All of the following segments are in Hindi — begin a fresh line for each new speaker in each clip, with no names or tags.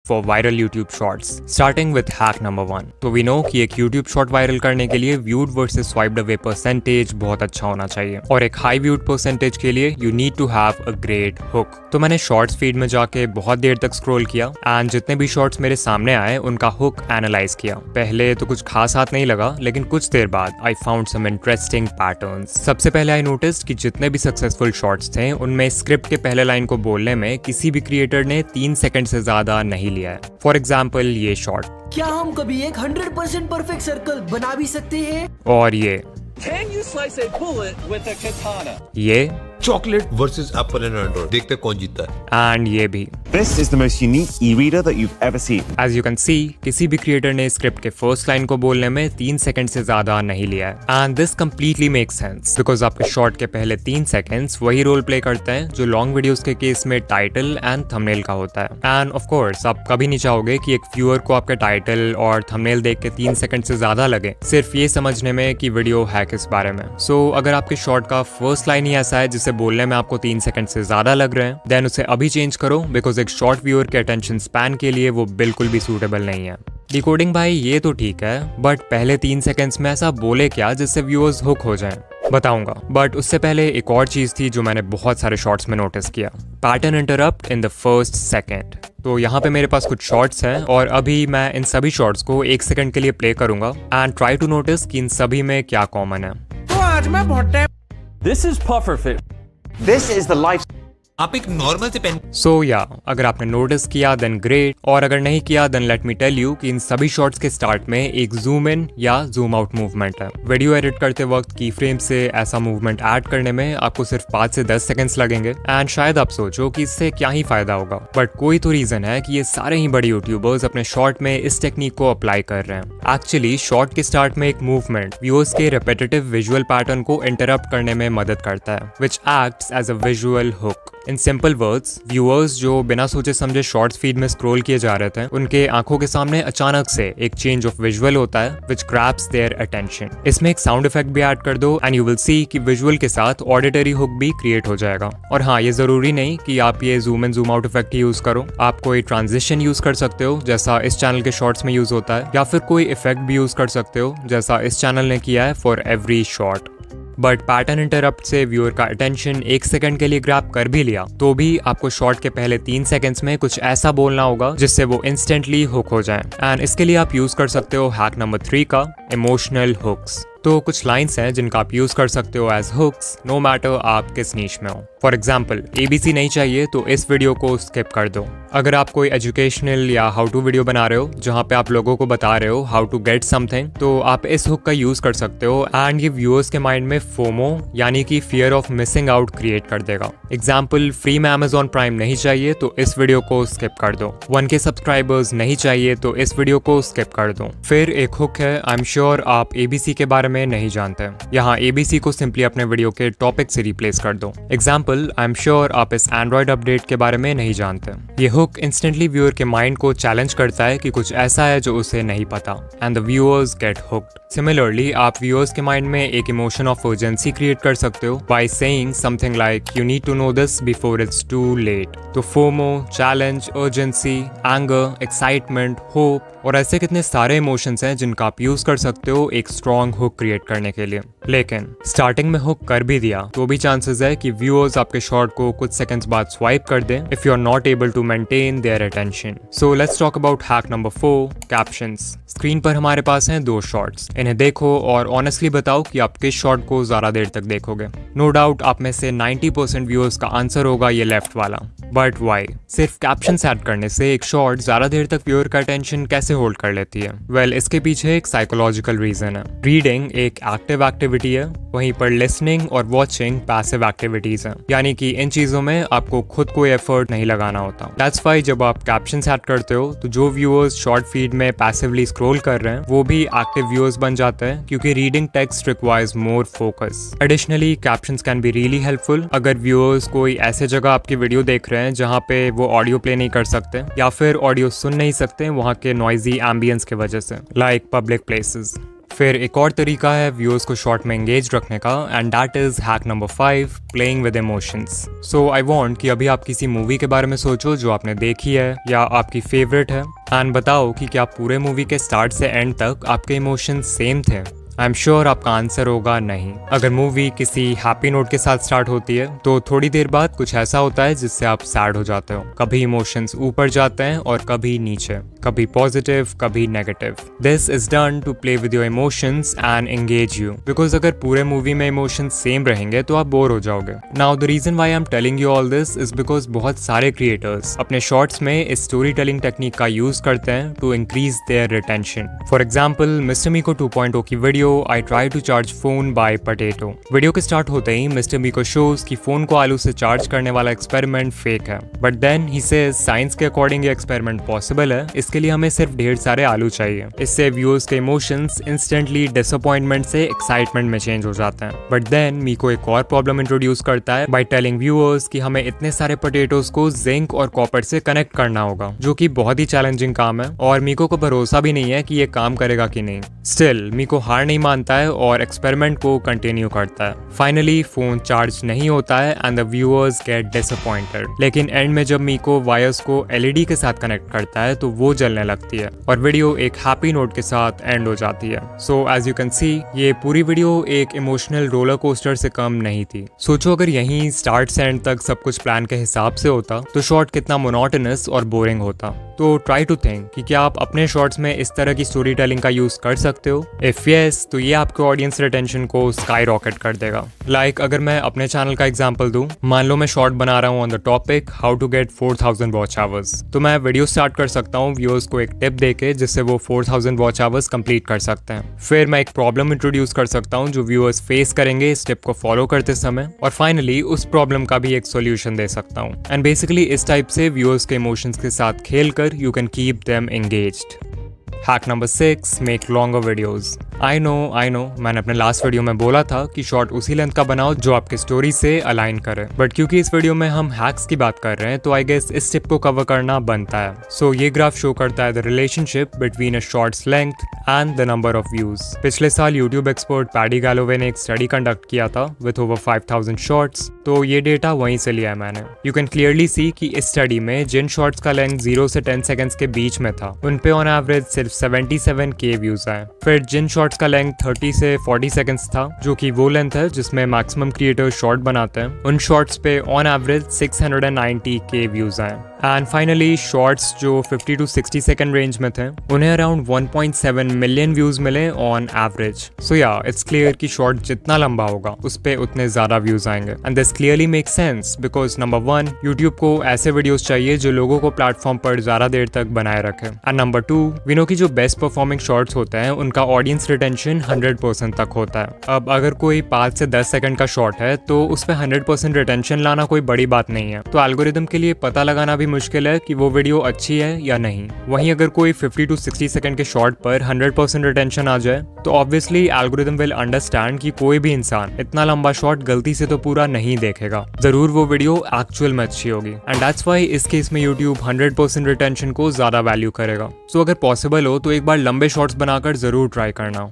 for viral YouTube shorts, starting with hack number 1. तो we know कि एक YouTube short वायरल करने के लिए viewed versus swiped away percentage बहुत अच्छा होना चाहिए और एक high viewed percentage के लिए you need to have a great hook. तो मैंने shorts feed में जाके बहुत देर तक scroll किया and जितने भी shorts मेरे सामने आए उनका hook analyze किया. पहले तो कुछ खास हाथ नहीं लगा, लेकिन कुछ देर बाद I found some interesting patterns. सबसे पहले I noticed कि जितने भी successful shorts थे उनमें स्क्रिप्ट के पहले लाइन को बोलने में किसी भी क्रिएटर ने 3 सेकंड से ज्यादा नहीं लिया है. फॉर एग्जाम्पल ये शॉर्ट,
क्या हम कभी एक 100% परफेक्ट सर्कल बना भी सकते हैं?
और ये
Can you slice a bullet with a katana?
ये
chocolate versus Apple and Android, देखते हैं कौन जीतता है.
एंड ये भी.
This is the most unique e-reader that you've ever seen.
As you can see, किसी भी क्रिएटर ने स्क्रिप्ट के फर्स्ट लाइन को बोलने में 3 सेकंड से ज्यादा नहीं लिया है. And this completely makes sense because आपके शॉर्ट के पहले 3 सेकंड्स वही रोल प्ले करते हैं जो लॉन्ग वीडियोस के केस में टाइटल एंड थंबनेल का होता है. एंड ऑफ कोर्स आप कभी नहीं चाहोगे कि एक व्यूअर को आपके टाइटल और थंबनेल देख के 3 सेकंड से ज्यादा लगे सिर्फ ये समझने में कि वीडियो है किस बारे में. सो अगर आपके शॉर्ट का फर्स्ट लाइन ही ऐसा है जिसे बोलने में आपको 3 सेकंड से ज्यादा लग रहे हैं, देन उसे अभी चेंज करो बिकॉज एक शॉर्ट व्यूअर के अटेंशन स्पैन के लिए वो बिल्कुल भी सूटेबल नहीं है. डिकोडिंग भाई ये तो ठीक है, बट पहले 3 सेकंड्स में ऐसा बोले क्या जिससे व्यूअर्स हुक हो जाएं? बताऊंगा, बट उससे पहले एक और चीज थी जो मैंने बहुत सारे शॉर्ट्स में नोटिस किया. Pattern interrupt in the first second. तो यहाँ पे मेरे पास कुछ शॉर्ट्स हैं और अभी मैं इन सभी शॉर्ट्स को 1 सेकंड के लिए प्ले करूंगा एंड ट्राई टू नोटिस कि इन सभी में क्या कॉमन है.
तो आज मैं बहुत
This is pufferfish.
This is the life.
आप एक नॉर्मल से पेन
सो या अगर आपने नोटिस किया देन ग्रेट, और अगर नहीं किया then let me tell you कि इन सभी शॉट्स के स्टार्ट में एक जूम इन या जूम आउट मूवमेंट है. वीडियो एडिट करते वक्त की फ्रेम से ऐसा मूवमेंट ऐड करने में आपको सिर्फ 5 से 10 सेकंड्स लगेंगे एंड शायद आप सोचो कि इससे क्या ही फायदा होगा, बट कोई तो रीजन है कि ये सारे ही बड़े यूट्यूबर्स अपने शॉर्ट में इस टेक्निक को अप्लाई कर रहे हैं. एक्चुअली शॉर्ट के स्टार्ट में एक मूवमेंट व्यूअर्स के रिपीटेटिव विजुअल पैटर्न को इंटरप्ट करने में मदद करता है which acts as a visual hook. In simple words, viewers जो बिना सोचे समझे शॉर्ट्स फीड में स्क्रॉल किए जा रहे थे उनके आंखों के सामने अचानक से एक चेंज ऑफ विजुअल होता है विच ग्रैब्स देयर अटेंशन. इसमें एक साउंड इफेक्ट भी ऐड कर दो एंड यू विल सी कि विजुअल के साथ ऑडिटरी हुक भी क्रिएट हो जाएगा. और हाँ, ये जरूरी नहीं कि आप ये zoom in zoom out effect he use करो. आप कोई ट्रांजिशन यूज कर सकते हो जैसा इस चैनल के शॉर्ट्स में यूज होता है, या फिर कोई इफेक्ट भी यूज कर सकते हो जैसा इस चैनल ने किया है for every short. But pattern interrupt से व्यूअर का अटेंशन 1 सेकंड के लिए ग्रैब कर भी लिया तो भी आपको शॉर्ट के पहले 3 सेकंड्स में कुछ ऐसा बोलना होगा जिससे वो इंस्टेंटली हुक हो जाए. एंड इसके लिए आप यूज कर सकते हो हैक नंबर 3 का इमोशनल हुक्स. तो कुछ लाइंस हैं जिनका आप यूज कर सकते हो एज हुक्स नो मैटर आप किस नीश में हो. फॉर एग्जाम्पल, ABC नहीं चाहिए तो इस वीडियो को स्किप कर दो. अगर आप कोई एजुकेशनल या हाउ टू वीडियो बना रहे हो जहाँ पे आप लोगों को बता रहे हो हाउ टू गेट समथिंग, तो आप इस हुक का यूज कर सकते हो एंड ये व्यूअर्स के माइंड में फोमो यानी कि fear of missing out create कर देगा. एग्जाम्पल, फ्री में Amazon प्राइम नहीं चाहिए तो इस वीडियो को स्किप कर दो. 1K सब्सक्राइबर्स नहीं चाहिए तो इस वीडियो को स्किप कर दो. फिर एक हुक है, आई एम श्योर आप ABC के बारे में नहीं जानते. यहाँ ABC को सिंपली अपने वीडियो के टॉपिक से रिप्लेस कर दो. एग्जाम्पल, आई एम श्योर आप इस एंड्रॉइड अपडेट के बारे में नहीं जानते. ये हुक इंस्टेंटली व्यूअर के माइंड को चैलेंज करता है कि कुछ ऐसा है जो उसे नहीं पता and the viewers get hooked. Similarly आप व्यूअर्स के माइंड में एक इमोशन ऑफ अर्जेंसी क्रिएट कर सकते हो by saying something like you need to know this before it's too late. तो FOMO, challenge, urgency, anger, excitement, hope और ऐसे कितने सारे इमोशंस हैं जिनका आप यूज कर सकते हो एक स्ट्रॉन्ग हुक क्रिएट करने के लिए. लेकिन स्टार्टिंग में हुक कर भी दिया तो भी चांसेस है कि व्यूअर्स आपके शॉर्ट को कुछ सेकंड्स बाद स्वाइप कर दें if you are not able to maintain their attention. So let's talk about hack number 4, captions. Screen पर हमारे पास हैं 2 शॉर्ट्स. इन्हें देखो और ऑनेस्टली बताओ कि आप किस शॉर्ट को ज्यादा देर तक देखोगे. नो डाउट आप में से 90% व्यूअर्स का आंसर होगा ये लेफ्ट वाला. But why? सिर्फ कैप्शंस ऐड करने से एक शॉर्ट ज्यादा देर तक व्यूअर का अटेंशन कैसे होल्ड कर लेती है? वेल, इसके पीछे एक साइकोलॉजिकल रीजन है. रीडिंग एक एक्टिव एक्टिविटी है, वहीं पर लिसनिंग और वॉचिंग पैसिव एक्टिविटीज हैं. यानी कि इन चीजों में आपको खुद कोई एफर्ट नहीं लगाना होता. दैट्स व्हाई जब आप कैप्शंस ऐड करते हो तो जो व्यूअर्स शॉर्ट फीड में पैसिवली स्क्रॉल कर रहे हैं वो भी एक्टिव व्यूअर्स बन जाते हैं क्योंकि reading text requires more focus. Additionally captions can be really helpful अगर व्यूअर्स कोई ऐसे जगह आपकी वीडियो देख रहे हैं जहाँ पे वो ऑडियो प्ले नहीं कर सकते या फिर ऑडियो सुन नहीं सकते वहाँ के नॉइजी एम्बियंस की वजह से, लाइक पब्लिक प्लेसेस. फिर एक और तरीका है व्यूअर्स को शॉर्ट में एंगेज रखने का, and that is hack number 5, playing with emotions. So I want कि अभी आप किसी मूवी के बारे में सोचो जो आपने देखी है या आपकी फेवरेट है, एंड बताओ कि क्या पूरे मूवी के स्टार्ट से एंड तक आपके इमोशंस सेम थे। आई एम श्योर आपका आंसर होगा नहीं। अगर मूवी किसी हैप्पी नोट के साथ स्टार्ट होती है तो थोड़ी देर बाद कुछ ऐसा होता है जिससे आप सैड हो जाते हो। कभी इमोशंस ऊपर जाते हैं और कभी नीचे, कभी पॉजिटिव कभी negative. This is done to play with your emotions and engage you, because अगर पूरे मूवी में इमोशंस सेम रहेंगे तो आप बोर हो जाओगे। Now the reason why I am telling you all this is because बहुत सारे क्रिएटर्स अपने शॉर्ट्स में इस स्टोरी टेलिंग टेक्निक का यूज करते हैं to increase their retention. For example mister Miko 2.0 की video I try to charge phone by potato. Video के स्टार्ट होते ही मिस्टर मीको शोज कि फोन को आलू से चार्ज करने वाला एक्सपेरिमेंट फेक है, but then he says science के अकॉर्डिंग ये एक्सपेरिमेंट पॉसिबल है, इसके लिए हमें सिर्फ ढेर सारे आलू चाहिए। इससे व्यूअर्स के इमोशंस इंस्टेंटली डिसअपॉइंटमेंट से एक्साइटमेंट में चेंज हो जाते हैं। बट देन मीको एक और प्रॉब्लम इंट्रोड्यूस करता है बाय टेलिंग व्यूअर्स कि हमें इतने सारे पोटैटोज को जिंक और कॉपर से कनेक्ट करना होगा, जो कि बहुत ही चैलेंजिंग काम है और मीको को भरोसा भी नहीं है कि ये काम करेगा कि नहीं। स्टिल मीको हार नहीं मानता है और एक्सपेरिमेंट को कंटिन्यू करता है। फाइनली फोन चार्ज नहीं होता है and the viewers get disappointed. लेकिन एंड में जब मीको वायर्स को एलईडी के साथ कनेक्ट करता है तो वो जलने लगती है और वीडियो एक हैप्पी नोट के साथ एंड हो जाती है। So as you can see ये पूरी वीडियो एक इमोशनल रोलर कोस्टर से कम नहीं थी। सोचो अगर यहीं स्टार्ट से एंड तक सब कुछ प्लान के हिसाब से होता तो शॉर्ट कितना मोनोटोनस और बोरिंग होता। तो ट्राई टू थिंक कि क्या आप अपने शॉर्ट्स में इस तरह की स्टोरी टेलिंग का यूज कर सकते हो। इफ यस तो ये आपके ऑडियंस रिटेंशन को स्काई रॉकेट कर देगा। लाइक अगर मैं अपने चैनल का एग्जांपल दूं, मान लो मैं शॉर्ट बना रहा हूं on the topic how to get 4000 watch hours, तो मैं वीडियो स्टार्ट कर सकता हूं व्यूअर्स को एक टिप देके जिससे वो 4000 वॉच आवर्स कंप्लीट कर सकते हैं। फिर मैं एक प्रॉब्लम इंट्रोड्यूस कर सकता हूं जो व्यूअर्स फेस करेंगे इस टिप को फॉलो करते समय, और फाइनली उस प्रॉब्लम का भी एक सोल्यूशन दे सकता हूं। एंड बेसिकली इस टाइप से व्यूअर्स के इमोशंस के साथ खेलकर you can keep them engaged. Hack number 6, make longer videos. I know, मैंने अपने लास्ट वीडियो में बोला था कि शॉर्ट उसी लेंथ का बनाओ जो आपके स्टोरी से अलाइन करे, बट क्योंकि इस वीडियो में हम हैक्स की बात कर रहे हैं तो आई गेस इस टिप को कवर करना बनता है। सो ये ग्राफ शो करता है the relationship between a shorts length and the number of views. पिछले साल यूट्यूब एक्सपर्ट पैडी गैलोवे ने एक स्टडी कंडक्ट किया था विथ ओवर 5000 शॉर्ट्स, तो ये डेटा वहीं से लिया है मैंने। यू कैन क्लियरली सी कि इस स्टडी में जिन शॉर्ट्स का लेंथ 0 से 10 सेकंड्स के बीच में था उन पे ऑन एवरेज सिर्फ 77K व्यूज आए। फिर जिन शॉर्ट्स का लेंथ 30 से 40 सेकंड्स था, जो कि वो लेंथ है जिसमें मैक्सिमम क्रिएटर शॉर्ट बनाते हैं, उन शॉर्ट्स पे ऑन एवरेज 690K व्यूज आए। एंड फाइनली शॉर्ट्स जो 50 टू 60 सेकंड रेंज में थे उन्हें अराउंड 1.7 मिलियन व्यूज मिले ऑन एवरेज। सो या इट्स क्लियर कि शॉर्ट जितना लंबा होगा उस पे उतने ज्यादा व्यूज आएंगे। And this clearly make sense because number 1 YouTube को ऐसे वीडियोस चाहिए जो लोगों को प्लेटफॉर्म पर ज्यादा देर तक बनाए रखे, एंड नंबर 2 वी नो कि जो बेस्ट परफॉर्मिंग शॉर्ट्स होते हैं उनका ऑडियंस रिटेंशन 100% तक होता है। अब अगर कोई 5 से 10 सेकंड का शॉर्ट है तो उस पे 100% रिटेंशन लाना कोई बड़ी बात नहीं है, तो एल्गोरिदम के लिए पता लगाना भी मुश्किल है कि वो वीडियो अच्छी है या नहीं। वहीं अगर कोई 50 टू 60 सेकंड के शॉर्ट पर 100% रिटेंशन आ जाए तो ऑब्वियसली एल्गोरिदम विल अंडरस्टैंड कि कोई भी इंसान इतना लंबा शॉर्ट गलती से तो पूरा नहीं देखेगा, जरूर वो वीडियो एक्चुअल में अच्छी होगी। एंड दैट्स व्हाई इस केस में यूट्यूब 100% रिटेंशन को ज्यादा वैल्यू करेगा। सो अगर पॉसिबल हो तो एक बार लंबे शॉर्ट्स बनाकर जरूर ट्राई करना।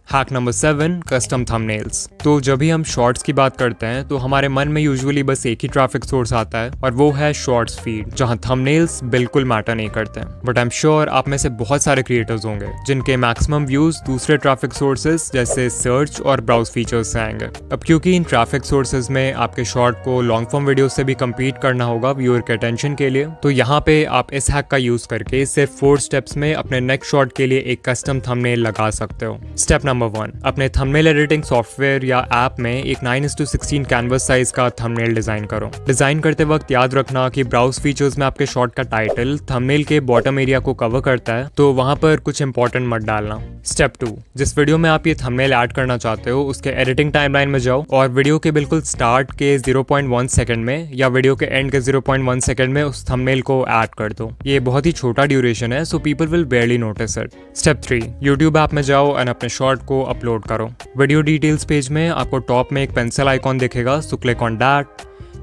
Hack number 7, custom thumbnails. तो जब भी हम शॉर्ट्स की बात करते हैं तो हमारे मन में यूजुअली बस एक ही ट्रैफिक सोर्स आता है और वो है शॉर्ट्स फीड, जहां थंबनेल्स बिल्कुल मैटर नहीं करते। बट आई एम श्योर आप में से बहुत सारे क्रिएटर्स होंगे जिनके मैक्सिमम व्यूज दूसरे ट्रैफिक सोर्सेज जैसे सर्च और ब्राउज फीचर्स से आएंगे। अब क्योंकि इन ट्रैफिक सोर्सेज में आपके शॉर्ट को लॉन्ग फॉर्म वीडियो से भी कम्पीट करना होगा व्यूअर के अटेंशन के लिए, तो यहाँ पे आप इस हैक का यूज करके सिर्फ 4 स्टेप्स में अपने नेक्स्ट शॉर्ट के लिए एक कस्टम थंबनेल लगा सकते हो। स्टेप नंबर 1, अपने थंबनेल एडिटिंग सॉफ्टवेयर या ऐप में एक 9:16 कैनवस साइज का थंबनेल डिजाइन करो। डिजाइन करते वक्त याद रखना कि ब्राउज फीचर्स में आपके शॉर्ट का टाइटल थंबनेल के बॉटम एरिया को कवर करता है, तो वहां पर कुछ इंपॉर्टेंट मत डालना। स्टेप 2, जिस वीडियो में आप ये थंबनेल ऐड करना चाहते हो उसके एडिटिंग टाइमलाइन में जाओ और वीडियो के बिल्कुल स्टार्ट के 0.1 सेकंड में या वीडियो के एंड के 0.1 सेकंड में उस थंबनेल को ऐड कर दो। ये बहुत ही छोटा ड्यूरेशन है, so people will बेयरली notice it. Step 3, YouTube app में जाओ और अपने शॉर्ट को अपलोड करो। वीडियो डिटेल्स पेज में आपको टॉप में एक पेंसिल आइकॉन दिखेगा, so click on that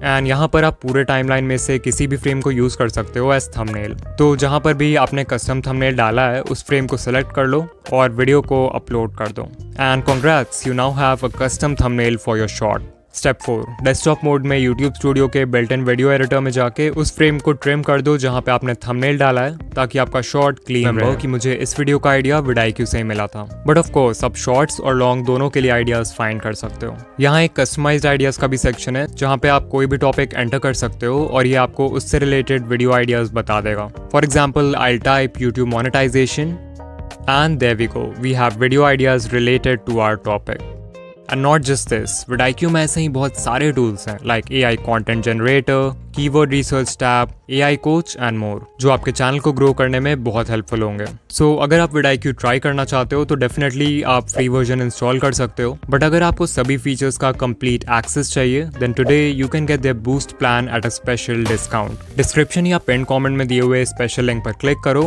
and यहाँ पर आप पूरे टाइमलाइन में से किसी भी फ्रेम को यूज कर सकते हो एज थंबनेल। तो जहाँ पर भी आपने कस्टम थंबनेल डाला है उस फ्रेम को सिलेक्ट कर लो और वीडियो को अपलोड कर दो। And congrats, you now have a custom thumbnail for your short. Step 4, desktop mode में YouTube स्टूडियो के बिल्ट इन वीडियो एडिटर में जाके उस फ्रेम को ट्रिम कर दो जहाँ पे आपने थंबनेल डाला है, ताकि आपका शॉर्ट क्लीन रहे। कि मुझे इस वीडियो का आइडिया विडाईक्यू से ही मिला था, बट ऑफ कोर्स आप शॉर्ट्स और लॉन्ग दोनों के लिए आइडियाज फाइंड कर सकते हो। यहाँ एक कस्टमाइज्ड आइडियाज का भी सेक्शन है जहाँ पे आप कोई भी टॉपिक एंटर कर सकते हो और ये आपको उससे रिलेटेड वीडियो आइडियाज बता देगा। For example, I type YouTube monetization and there we go, we have video ideas related to our topic. And not just this, vidIQ में ऐसे ही बहुत सारे टूल्स हैं like AI content generator, keyword research tab, AI coach and more, जो आपके चैनल को ग्रो करने में बहुत हेल्पफुल होंगे। सो अगर आप विडाईक्यू ट्राई करना चाहते हो तो डेफिनेटली आप फ्री वर्जन इंस्टॉल कर सकते हो, बट अगर आपको सभी फीचर्स का कंप्लीट एक्सेस चाहिए then today you can get their boost plan at a special discount. Description या पिन कमेंट में दिए हुए स्पेशल लिंक पर क्लिक करो